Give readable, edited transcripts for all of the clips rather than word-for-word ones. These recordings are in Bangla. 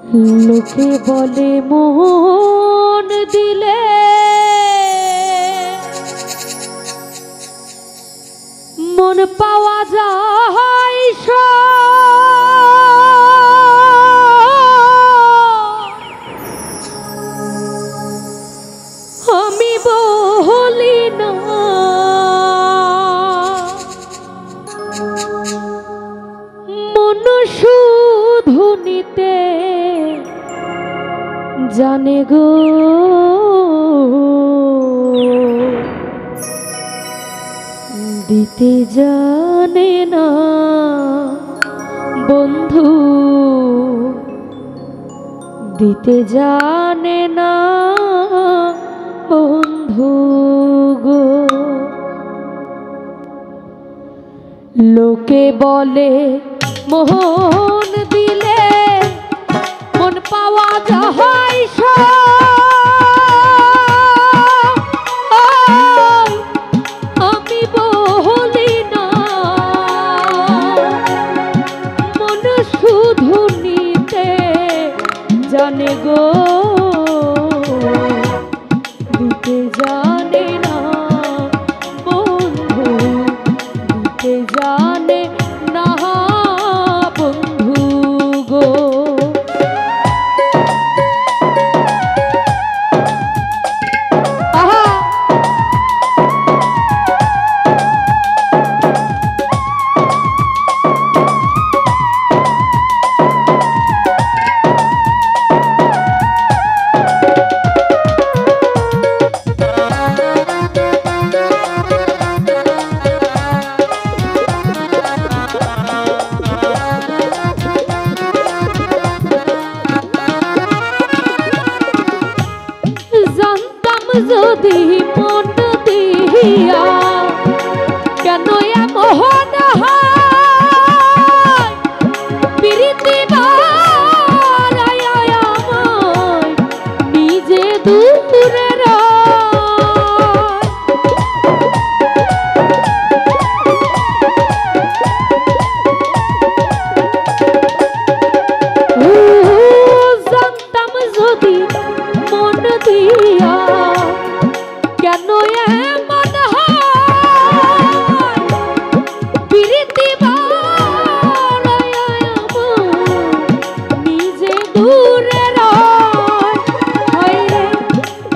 লোকে বলে মন দিলে মন পাওয়া যায় আমি বলি না মন শুধু নিতে জানে গো দিতে জানে না বন্ধু দিতে জানে না বন্ধু গো লোকে বলে মোহন দিলে মন পাওয়া যায় আমি বলি না মন শুধু নিতে জানে গো দিতে জানে না বন্ধু দিতে জানে না বন্ধু গো যদি মন দিয়া কেন মোহন প্রীতি নিজে দূরে জানতাম যদি মন দিয়া কেন এমন প্রীতি নিজে দূরে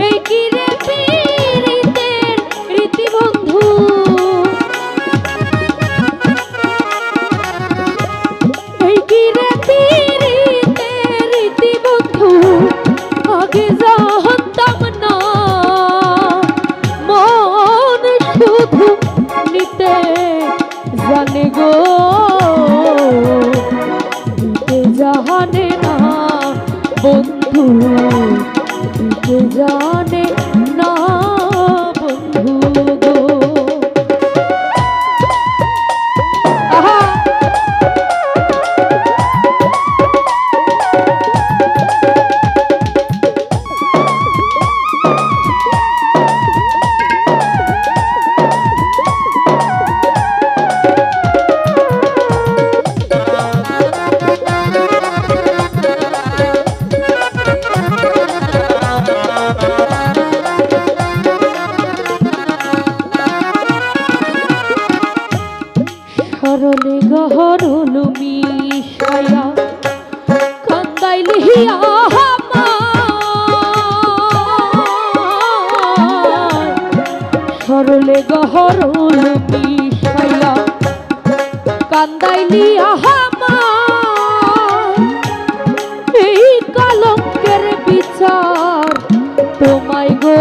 এই কি রে পীড়িতের রীতি বন্ধু এই কি রে পীড়িতের রীতি বন্ধু আগে জানতাম না শুধু নিতে জানে গো দিতে জানে না বন্ধু দিতে জানে না বন্ধু গো সরলে গহরল মিশায়া কান্দাইলিয়া সরলে গহরল মিশায়া কান্দাইলিয়া এই কলঙ্কের বিচার তোমায় গো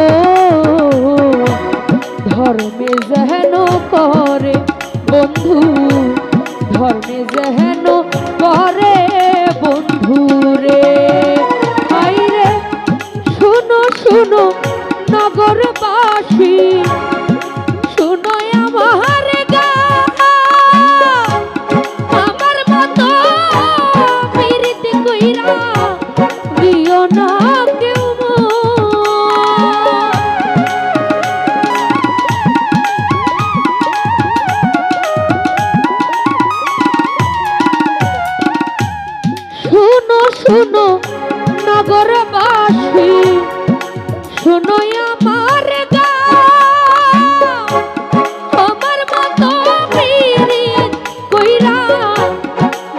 ধর্মে যেন করে বন্ধু ধর্মে যেন করে বন্ধু রে হাই রে শুনো শুনো নগরবাসী শুনো আমার আমার মতো প্রীতি কইরা দিও না কেউ শুনো নগরবাসী, শুনো আমার গান, আমার মতো পীড়িত কইরা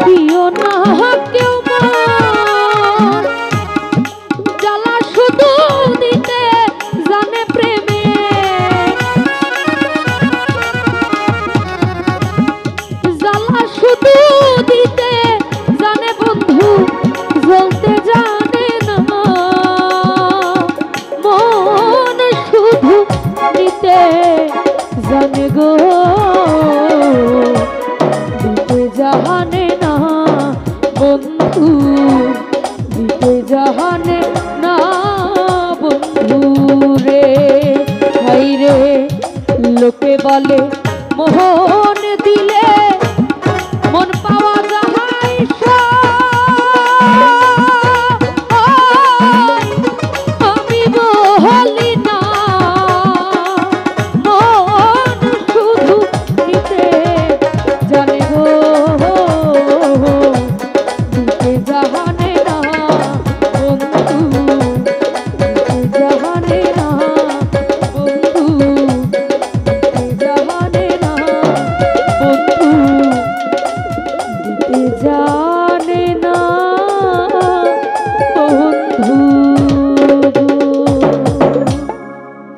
দিও না কেউ মন। জ্বালা শুধু দিতে জানে প্রেমে, জ্বালা শুধু দিতে জানে বন্ধু, জ্বলতে জানে না মন, শুধু দিতে জানে গো, দিতে জানে না বন্ধু, দিতে জানে না বন্ধু রে। হাই রে লোকে বলে মোহন দিলে মন পাওয়া যায় আমি বলি না মন শুধু নিতে জানে গো, দিতে জানে না বন্ধু, দিতে জানে না বন্ধু, দিতে জানে না বন্ধু, দিতে